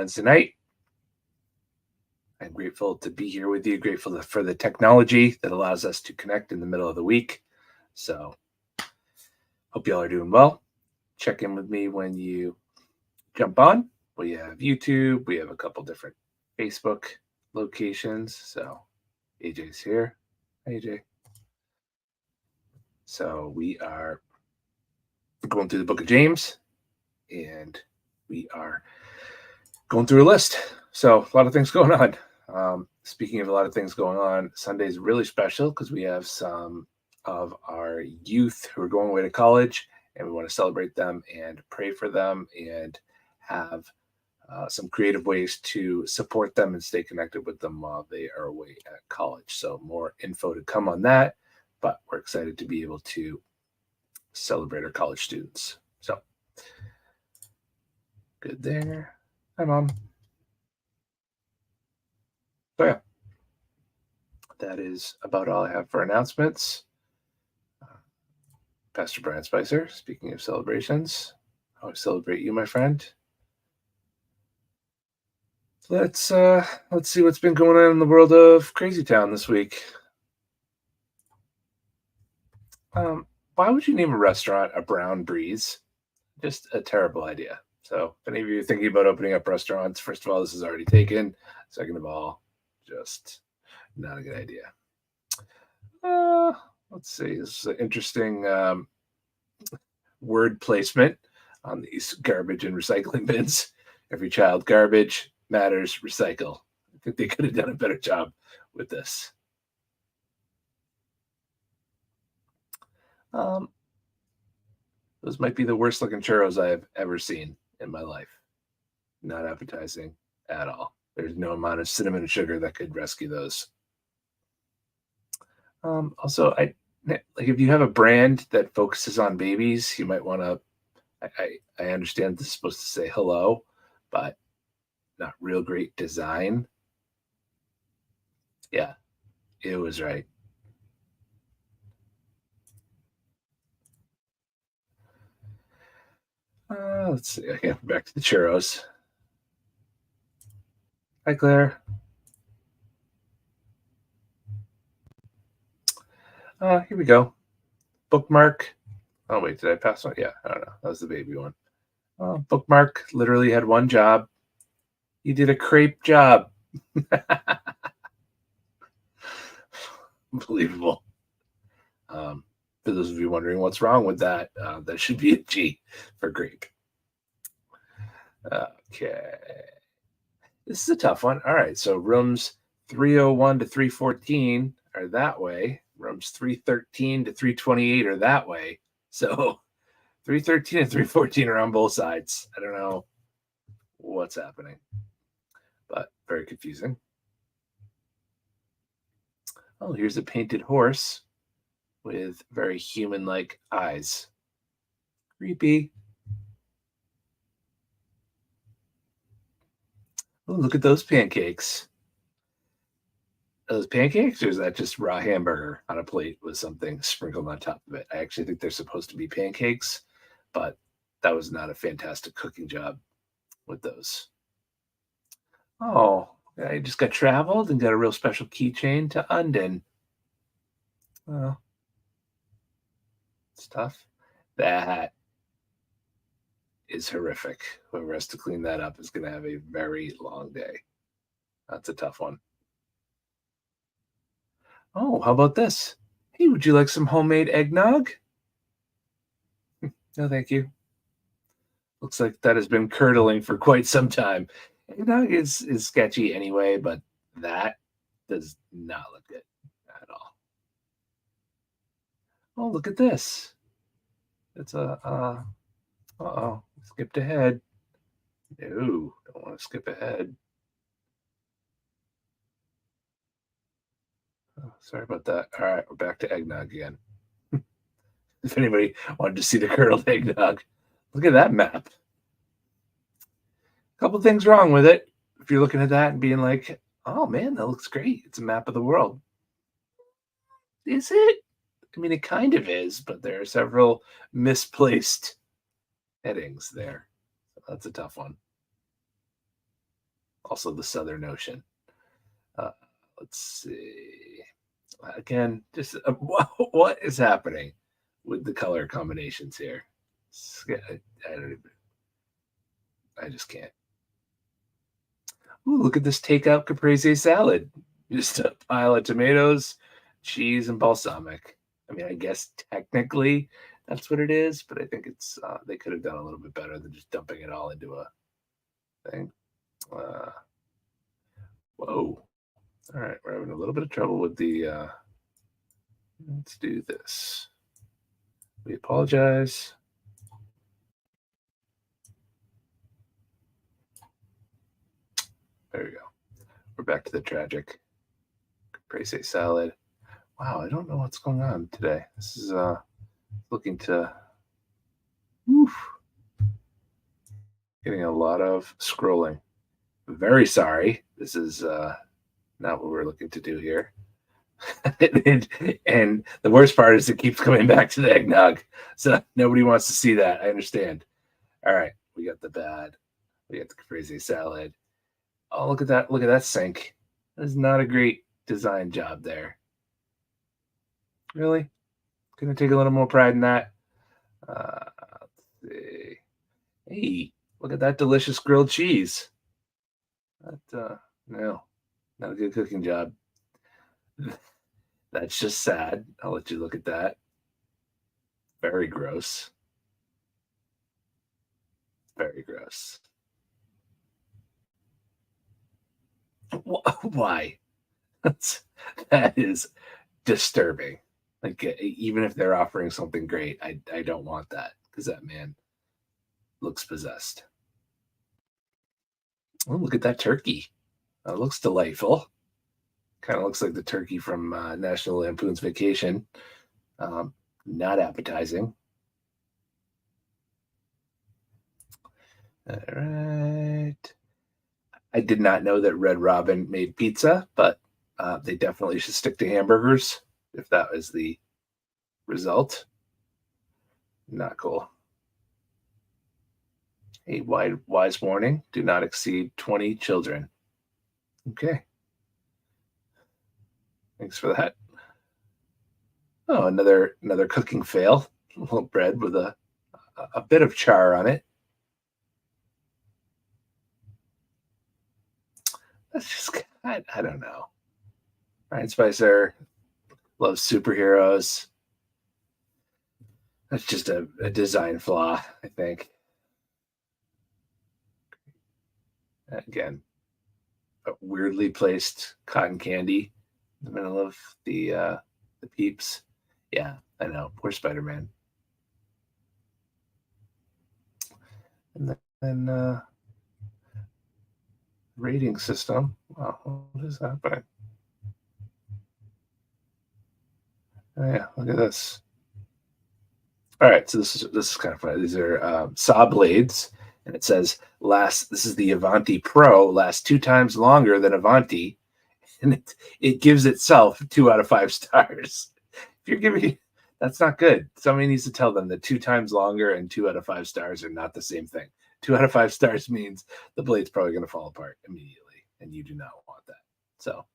Wednesday night. I'm grateful to be here with you, grateful for the technology that allows us to connect in the middle of the week. So, hope y'all are doing well. Check in with me when you jump on. We have YouTube, we have a couple different Facebook locations. So, AJ's here. AJ. So, we are going through the book of James, and we are going through a list. So, a lot of things going on. Speaking of a lot of things going on, Sunday's really special because we have some of our youth who are going away to college, and we want to celebrate them and pray for them and have some creative ways to support them and stay connected with them while they are away at college. So more info to come on that, but we're excited to be able to celebrate our college students. So good there. Hi, Mom. So yeah, that is about all I have for announcements. Pastor Brian Spicer, speaking of celebrations, I celebrate you, my friend. Let's see what's been going on in the world of Crazy Town this week. Why would you name a restaurant a Brown Breeze? Just a terrible idea. So if any of you are thinking about opening up restaurants, first of all, this is already taken. Second of all, just not a good idea. Let's see. This is an interesting word placement on these garbage and recycling bins. Every child garbage matters recycle. I think they could have done a better job with this. Those might be the worst looking churros I have ever seen in my life. Not appetizing at all. There's no amount of cinnamon and sugar that could rescue those. Also, if you have a brand that focuses on babies, you might want to. I understand this is supposed to say hello, but not real great design. Yeah, it was right. Let's see. Okay, back to the churros. Hi, Claire. Here we go. Bookmark. Oh, wait, did I pass one? Yeah, I don't know. That was the baby one. Bookmark literally had one job. You did a crepe job. Unbelievable. For those of you wondering what's wrong with that, that should be a G for grape. Okay. This is a tough one. All right, so rooms 301 to 314 are that way. Rooms 313 to 328 are that way. So 313 and 314 are on both sides. I don't know what's happening, but very confusing. Oh, here's a painted horse with very human-like eyes. Creepy. Oh, look at those pancakes. Those pancakes, or is that just raw hamburger on a plate with something sprinkled on top of it? I actually think they're supposed to be pancakes, but that was not a fantastic cooking job with those. Oh, I just got traveled and got a real special keychain to London. Well, stuff. That is horrific. Whoever has to clean that up is going to have a very long day. That's a tough one. Oh, how about this? Hey, would you like some homemade eggnog? No, thank you. Looks like that has been curdling for quite some time. Eggnog is sketchy anyway, but that does not look good at all. Oh, look at this. It's a, uh-oh, skipped ahead. No, don't want to skip ahead. Oh, sorry about that. All right, we're back to eggnog again. If anybody wanted to see the curdled eggnog, look at that map. A couple things wrong with it. If you're looking at that and being like, oh man, that looks great. It's a map of the world. Is it? I mean, it kind of is, but there are several misplaced headings there. So that's a tough one. also the Southern Ocean. Let's see. Again, just what is happening with the color combinations here? I don't even. I just can't. Ooh, look at this takeout caprese salad. Just a pile of tomatoes, cheese, and balsamic. I mean, I guess technically that's what it is, but I think it's they could have done a little bit better than just dumping it all into a thing. Uh, whoa. All right, we're having a little bit of trouble with the. Let's do this. We apologize. There we go. We're back to the tragic caprese salad. Wow, I don't know what's going on today. This is looking to. Oof, getting a lot of scrolling. Very sorry. This is not what we're looking to do here. And the worst part is it keeps coming back to the eggnog. So nobody wants to see that. I understand. All right. We got the bad. We got the caprese salad. Oh, look at that. Look at that sink. That is not a great design job there. Really? Gonna take a little more pride in that. Let's see. Hey, look at that delicious grilled cheese. That no, not a good cooking job. That's just sad. I'll let you look at that. Very gross. Very gross. Why? That is disturbing. Like even if they're offering something great, I don't want that because that man looks possessed. Oh, look at that turkey. That looks delightful. Kind of looks like the turkey from National Lampoon's Vacation. Not appetizing. All right. I did not know that Red Robin made pizza, but they definitely should stick to hamburgers if that was the result. Not cool. A wise warning: do not exceed 20 children. Okay. Thanks for that. Oh, another cooking fail. A little bread with a bit of char on it. That's just I don't know. Ryan Spicer loves superheroes. That's just a design flaw, I think. Again, a weirdly placed cotton candy in the middle of the peeps. Yeah, I know. Poor Spider-Man. And then rating system. Wow, what is happening? Oh yeah, look at this. All right, so this is kind of funny. These are saw blades, and it says last. This is the Avanti Pro. Lasts 2 times longer than Avanti, and it gives itself 2 out of 5 stars. If you're giving, that's not good. Somebody needs to tell them that 2 times longer and 2 out of 5 stars are not the same thing. 2 out of 5 stars means the blade's probably going to fall apart immediately, and you do not want that. So,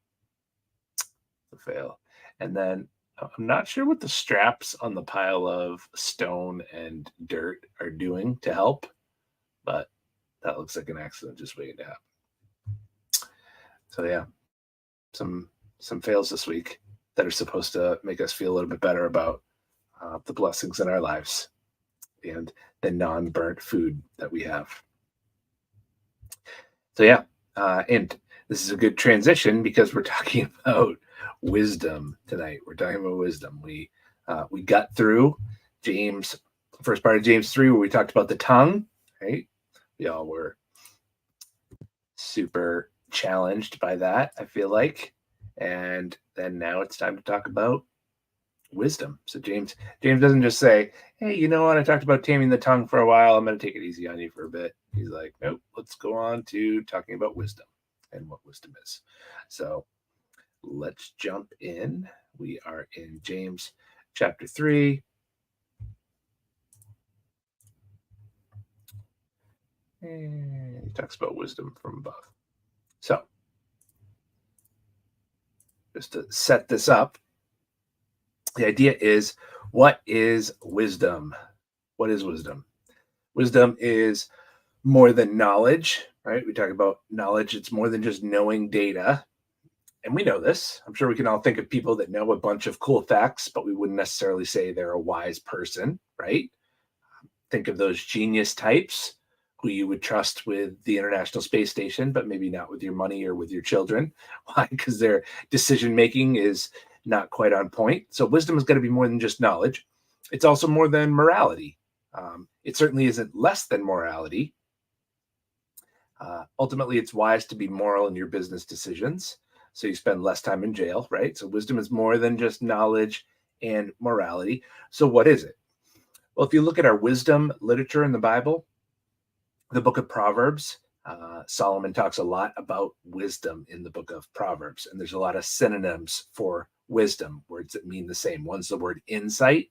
a fail. And then I'm not sure what the straps on the pile of stone and dirt are doing to help, but that looks like an accident just waiting to happen. So yeah, some fails this week that are supposed to make us feel a little bit better about the blessings in our lives and the non-burnt food that we have. So yeah, and this is a good transition because we're talking about wisdom tonight. We're talking about wisdom. We got through James, first part of James 3, where we talked about the tongue, right? We all were super challenged by that, I feel like. And then now it's time to talk about wisdom. So James doesn't just say, hey, you know what? I talked about taming the tongue for a while. I'm going to take it easy on you for a bit. He's like, nope, let's go on to talking about wisdom and what wisdom is. So let's jump in. We are in James chapter 3. And he talks about wisdom from above. So, just to set this up, the idea is, what is wisdom? What is wisdom? Wisdom is more than knowledge, right? We talk about knowledge. It's more than just knowing data. And we know this. I'm sure we can all think of people that know a bunch of cool facts, but we wouldn't necessarily say they're a wise person, right? Think of those genius types who you would trust with the International Space Station, but maybe not with your money or with your children. Why? Because their decision making is not quite on point. So wisdom is going to be more than just knowledge. It's also more than morality. It certainly isn't less than morality. Ultimately, it's wise to be moral in your business decisions, so you spend less time in jail, right? So wisdom is more than just knowledge and morality. So what is it? Well, if you look at our wisdom literature in the Bible, the book of Proverbs, Solomon talks a lot about wisdom in the book of Proverbs, and there's a lot of synonyms for wisdom, words that mean the same. One's the word insight.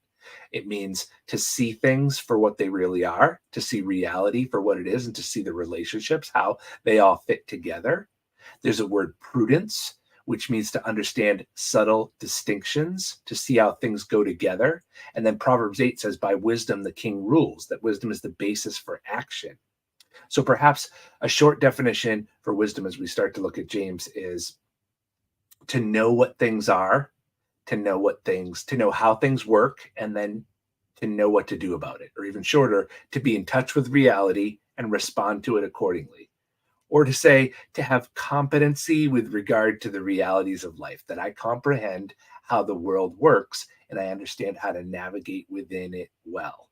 It means to see things for what they really are, to see reality for what it is, and to see the relationships, how they all fit together. There's a word prudence, which means to understand subtle distinctions, to see how things go together. And then Proverbs 8 says, by wisdom, the king rules, that wisdom is the basis for action. So perhaps a short definition for wisdom as we start to look at James is to know what things are, to know how things work, and then to know what to do about it, or even shorter, to be in touch with reality and respond to it accordingly. Or to say, to have competency with regard to the realities of life, that I comprehend how the world works and I understand how to navigate within it well.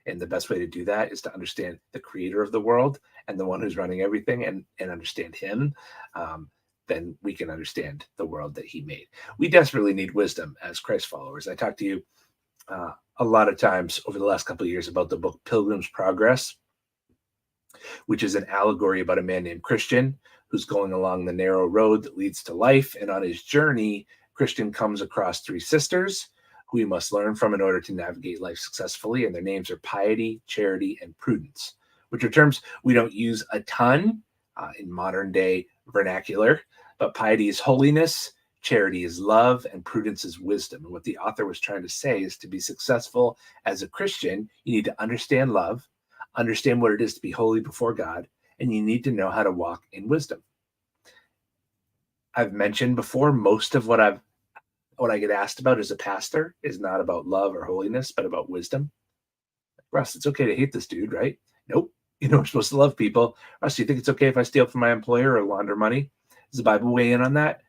And the best way to do that is to understand the creator of the world and the one who's running everything, and understand him. Then we can understand the world that he made. We desperately need wisdom as Christ followers. I talked to you a lot of times over the last couple of years about the book Pilgrim's Progress, which is an allegory about a man named Christian who's going along the narrow road that leads to life. And on his journey, Christian comes across three sisters who he must learn from in order to navigate life successfully. And their names are piety, charity, and prudence, which are terms we don't use a ton in modern day vernacular. But piety is holiness, charity is love, and prudence is wisdom. And what the author was trying to say is, to be successful as a Christian, you need to understand love, understand what it is to be holy before God, and you need to know how to walk in wisdom. I've mentioned before, most of what I get asked about as a pastor is not about love or holiness, but about wisdom. Russ, it's okay to hate this dude, right? Nope. We're supposed to love people. Russ, do you think it's okay if I steal from my employer or launder money? Does the Bible weigh in on that?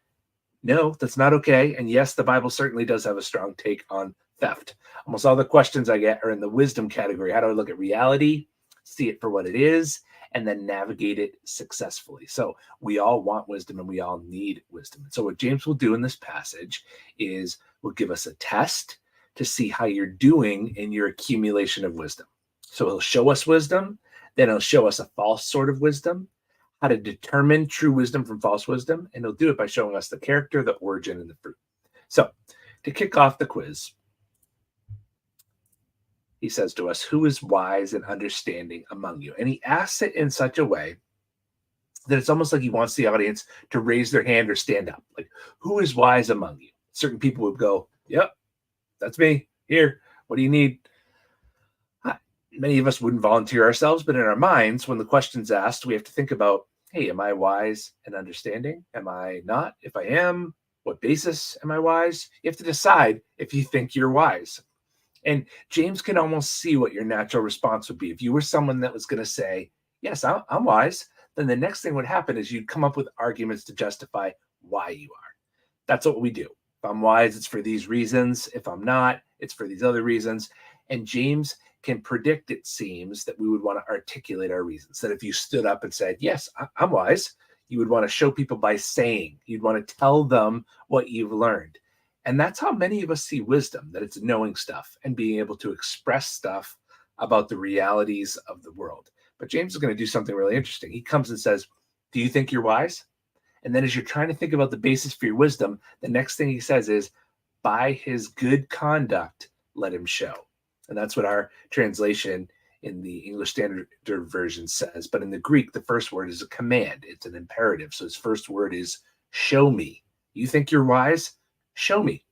No, that's not okay. And yes, the Bible certainly does have a strong take on theft. Almost all the questions I get are in the wisdom category. How do I look at reality, see it for what it is, and then navigate it successfully? So we all want wisdom and we all need wisdom. And so what James will do in this passage is will give us a test to see how you're doing in your accumulation of wisdom. So he'll show us wisdom, then he'll show us a false sort of wisdom, how to determine true wisdom from false wisdom, and he'll do it by showing us the character, the origin, and the fruit. So to kick off the quiz, he says to us, who is wise and understanding among you? And he asks it in such a way that it's almost like he wants the audience to raise their hand or stand up. Like, who is wise among you? Certain people would go, yep, that's me. Here, what do you need? Many of us wouldn't volunteer ourselves, but in our minds, when the question's asked, we have to think about, hey, am I wise and understanding? Am I not? If I am, what basis am I wise? You have to decide if you think you're wise. And James can almost see what your natural response would be. If you were someone that was going to say, yes, I'm wise, then the next thing would happen is you'd come up with arguments to justify why you are. That's what we do. If I'm wise, it's for these reasons. If I'm not, it's for these other reasons. And James can predict, it seems, that we would want to articulate our reasons. That if you stood up and said, yes, I'm wise, you would want to show people by saying. You'd want to tell them what you've learned. And that's how many of us see wisdom, that it's knowing stuff and being able to express stuff about the realities of the world. But James is going to do something really interesting. He comes and says, do you think you're wise? And then as you're trying to think about the basis for your wisdom, the next thing he says is, by his good conduct, let him show. And that's what our translation in the English Standard Version says, but in the Greek, the first word is a command. It's an imperative. So his first word is show me. You think you're wise? Show me.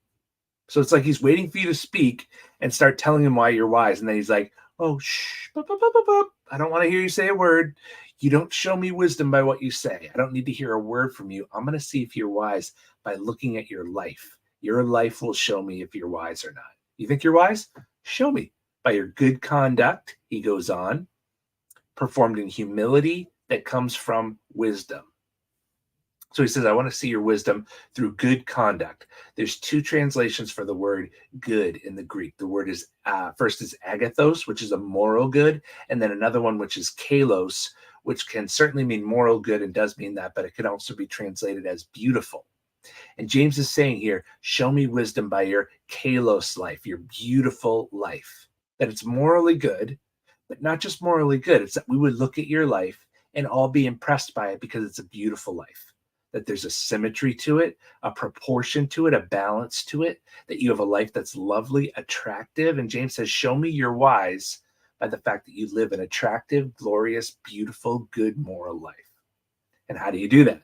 So it's like he's waiting for you to speak and start telling him why you're wise. And then he's like, oh, shh, I don't want to hear you say a word. You don't show me wisdom by what you say. I don't need to hear a word from you. I'm going to see if you're wise by looking at your life. Your life will show me if you're wise or not. You think you're wise? Show me. By your good conduct, he goes on, performed in humility that comes from wisdom. So he says, I want to see your wisdom through good conduct. There's two translations for the word good in the Greek. The word is first is agathos, which is a moral good, and then another one, which is kalos, which can certainly mean moral good and does mean that, but it can also be translated as beautiful. And James is saying here, show me wisdom by your kalos life, your beautiful life, that it's morally good, but not just morally good. It's that we would look at your life and all be impressed by it because it's a beautiful life, that there's a symmetry to it, a proportion to it, a balance to it, that you have a life that's lovely, attractive. And James says, show me you're wise by the fact that you live an attractive, glorious, beautiful, good, moral life. And how do you do that?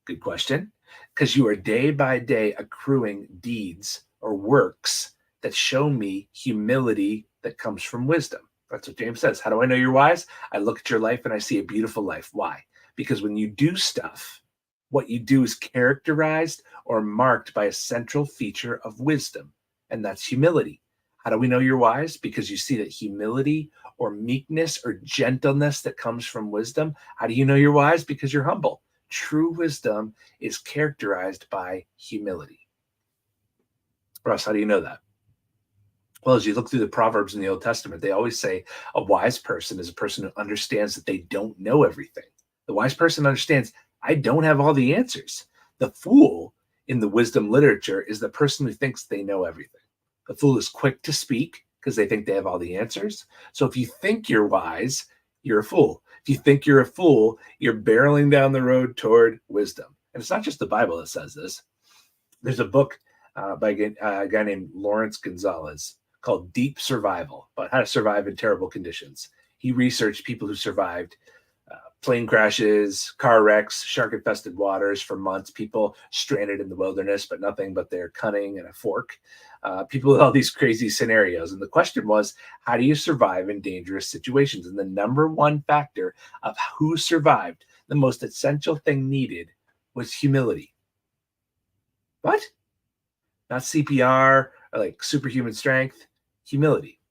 Good question. Because you are day by day accruing deeds or works that show me humility that comes from wisdom. That's what James says. How do I know you're wise? I look at your life and I see a beautiful life. Why? Because when you do stuff, what you do is characterized or marked by a central feature of wisdom, and that's humility. How do we know you're wise? Because you see that humility or meekness or gentleness that comes from wisdom. How do you know you're wise? Because you're humble. True wisdom is characterized by humility. Russ, how do you know that? Well, as you look through the Proverbs in the Old Testament, they always say a wise person is a person who understands that they don't know everything. The wise person understands, I don't have all the answers. The fool in the wisdom literature is the person who thinks they know everything. The fool is quick to speak because they think they have all the answers. So if you think you're wise, you're a fool. If you think you're a fool, you're barreling down the road toward wisdom. And it's not just the Bible that says this. There's a book by a guy named Lawrence Gonzalez called Deep Survival, about how to survive in terrible conditions. He researched people who survived plane crashes, car wrecks, shark-infested waters for months, people stranded in the wilderness, but nothing but their cunning and a fork, people with all these crazy scenarios. And the question was, how do you survive in dangerous situations? And the number one factor of who survived, the most essential thing needed, was humility. What? Not CPR or like superhuman strength, humility.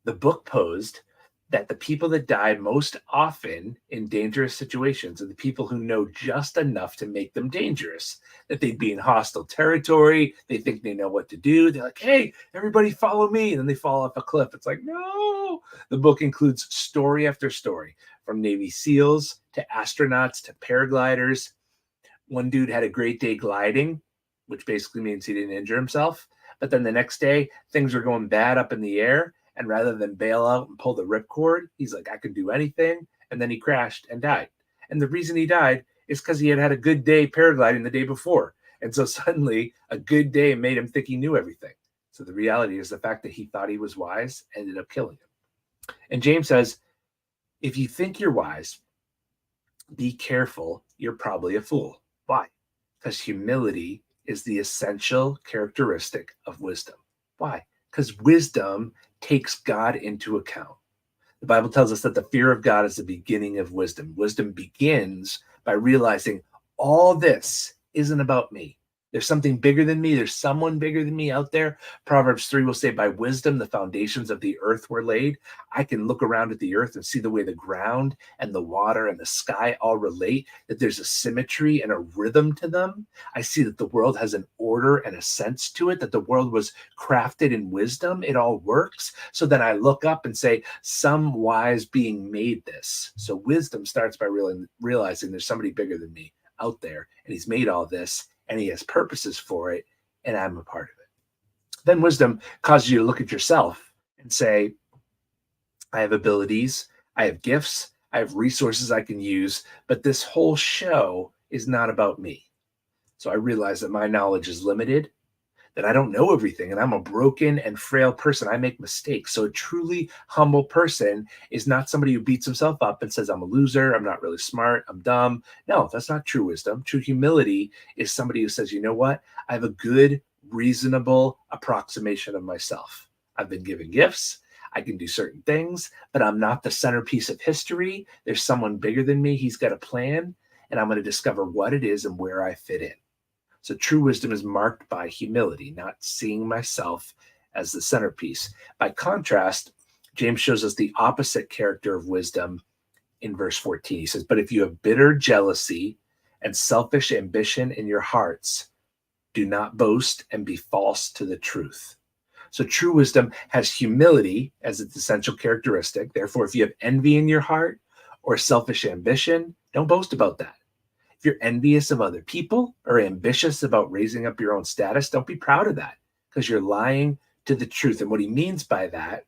The book posed that the people that die most often in dangerous situations are the people who know just enough to make them dangerous, that they'd be in hostile territory. They think they know what to do. They're like, hey, everybody follow me. And then they fall off a cliff. It's like, no. The book includes story after story, from Navy SEALs to astronauts to paragliders. One dude had a great day gliding, which basically means he didn't injure himself. But then the next day, things were going bad up in the air. And rather than bail out and pull the ripcord, he's like, I can do anything. And then he crashed and died. And the reason he died is because he had had a good day paragliding the day before. And so suddenly a good day made him think he knew everything. So the reality is the fact that he thought he was wise ended up killing him. And James says, if you think you're wise, be careful. You're probably a fool. Why? Because humility is the essential characteristic of wisdom. Why? Because wisdom takes God into account. The Bible tells us that the fear of God is the beginning of wisdom. Wisdom begins by realizing all this isn't about me. There's something bigger than me. There's someone bigger than me out there. Proverbs 3 will say, by wisdom, the foundations of the earth were laid. I can look around at the earth and see the way the ground and the water and the sky all relate, that there's a symmetry and a rhythm to them. I see that the world has an order and a sense to it, that the world was crafted in wisdom. It all works. So then I look up and say, some wise being made this. So wisdom starts by realizing there's somebody bigger than me out there, and he's made all this, and he has purposes for it, and I'm a part of it. Then wisdom causes you to look at yourself and say, I have abilities, I have gifts, I have resources I can use, but this whole show is not about me. So I realize that my knowledge is limited, that I don't know everything and I'm a broken and frail person. I make mistakes. So a truly humble person is not somebody who beats himself up and says, I'm a loser, I'm not really smart, I'm dumb. No, that's not true wisdom. True humility is somebody who says, you know what? I have a good, reasonable approximation of myself. I've been given gifts. I can do certain things, but I'm not the centerpiece of history. There's someone bigger than me. He's got a plan, and I'm going to discover what it is and where I fit in. So true wisdom is marked by humility, not seeing myself as the centerpiece. By contrast, James shows us the opposite character of wisdom in verse 14. He says, but if you have bitter jealousy and selfish ambition in your hearts, do not boast and be false to the truth. So true wisdom has humility as its essential characteristic. Therefore, if you have envy in your heart or selfish ambition, don't boast about that. If you're envious of other people or ambitious about raising up your own status, don't be proud of that because you're lying to the truth. And what he means by that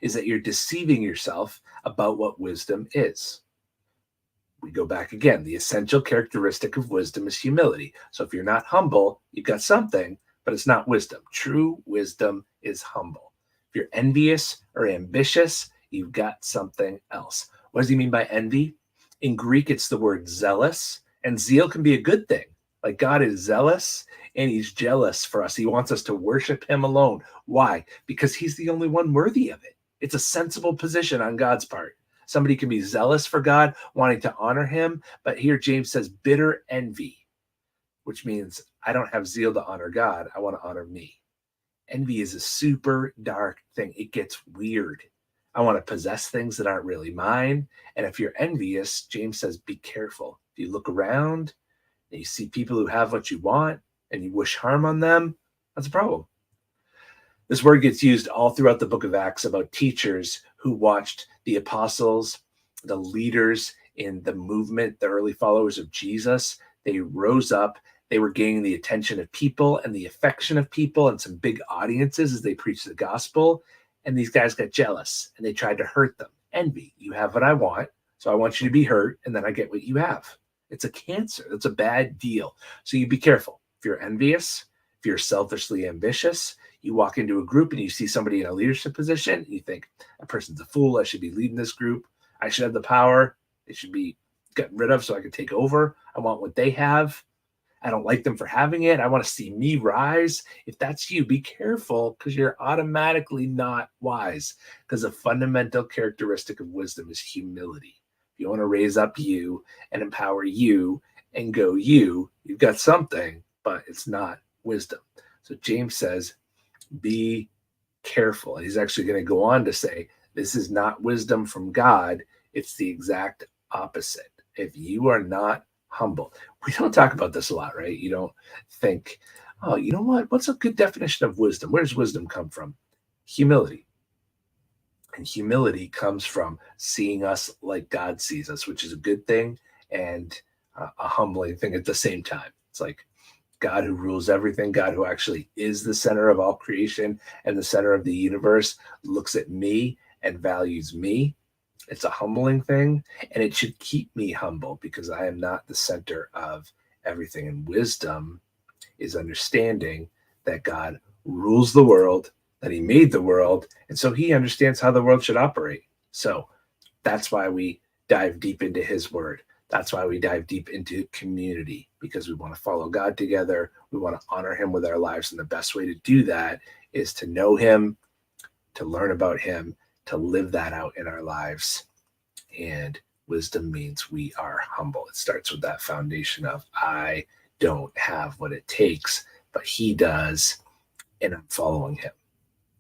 is that you're deceiving yourself about what wisdom is. We go back again. The essential characteristic of wisdom is humility. So if you're not humble, you've got something, but it's not wisdom. True wisdom is humble. If you're envious or ambitious, you've got something else. What does he mean by envy? In Greek, it's the word zealous, and zeal can be a good thing. Like God is zealous and he's jealous for us. He wants us to worship him alone. Why? Because he's the only one worthy of it. It's a sensible position on God's part. Somebody can be zealous for God, wanting to honor him, but here James says bitter envy, which means I don't have zeal to honor God. I want to honor me. Envy is a super dark thing. It gets weird. I want to possess things that aren't really mine. And if you're envious, James says, be careful. If you look around and you see people who have what you want and you wish harm on them, that's a problem. This word gets used all throughout the book of Acts about teachers who watched the apostles, the leaders in the movement, the early followers of Jesus. They rose up. They were gaining the attention of people and the affection of people and some big audiences as they preached the gospel. And these guys got jealous and they tried to hurt them. Envy. You have what I want, so I want you to be hurt, and then I get what you have. It's a cancer. It's a bad deal. So you be careful. If you're envious, if you're selfishly ambitious, you walk into a group and you see somebody in a leadership position, you think, that person's a fool. I should be leading this group. I should have the power. They should be gotten rid of so I can take over. I want what they have. I don't like them for having it. I want to see me rise. If that's you, be careful because you're automatically not wise, because a fundamental characteristic of wisdom is humility. If you want to raise up you and empower you and go you've got something, but it's not wisdom. So James says, be careful. And he's actually going to go on to say, this is not wisdom from God. It's the exact opposite. If you are not humble. We don't talk about this a lot, right? You don't think, oh, you know what? What's a good definition of wisdom? Where does wisdom come from? Humility. And humility comes from seeing us like God sees us, which is a good thing and a humbling thing at the same time. It's like God who rules everything, God who actually is the center of all creation and the center of the universe, looks at me and values me. It's a humbling thing, and it should keep me humble because I am not the center of everything. And wisdom is understanding that God rules the world, that he made the world, and so he understands how the world should operate. So that's why we dive deep into his word. That's why we dive deep into community, because we want to follow God together. We want to honor him with our lives. And the best way to do that is to know him, to learn about him, to live that out in our lives. And wisdom means we are humble. It starts with that foundation of I don't have what it takes, but he does, and I'm following him.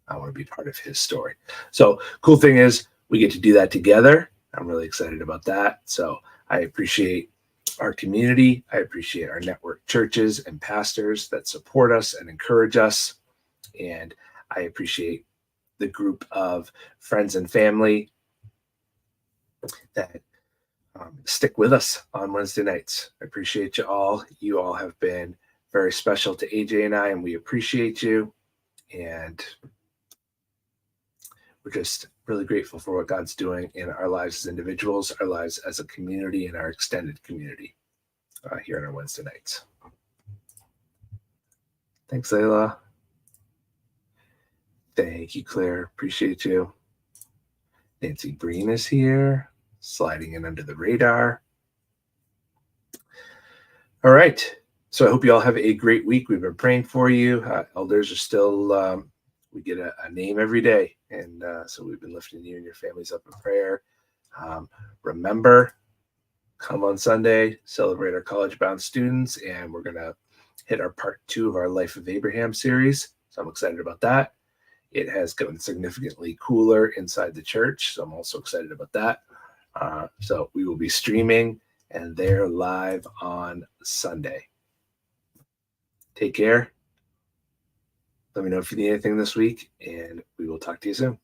I want to be part of his story. So cool thing is we get to do that together. I'm really excited about that. So I appreciate our community. I appreciate our network churches and pastors that support us and encourage us. And I appreciate the group of friends and family that stick with us on Wednesday nights. I appreciate you all. You all have been very special to AJ and I, and we appreciate you. And we're just really grateful for what God's doing in our lives as individuals, our lives as a community, and our extended community here on our Wednesday nights. Thanks, Layla. Thank you, Claire. Appreciate you. Nancy Breen is here, sliding in under the radar. All right. So I hope you all have a great week. We've been praying for you. Elders are still, we get a name every day. And so we've been lifting you and your families up in prayer. Remember, come on Sunday, celebrate our college-bound students, and we're going to hit our part 2 of our Life of Abraham series. So I'm excited about that. It has gotten significantly cooler inside the church, so I'm also excited about that. So we will be streaming, and they're live on Sunday. Take care. Let me know if you need anything this week, and we will talk to you soon.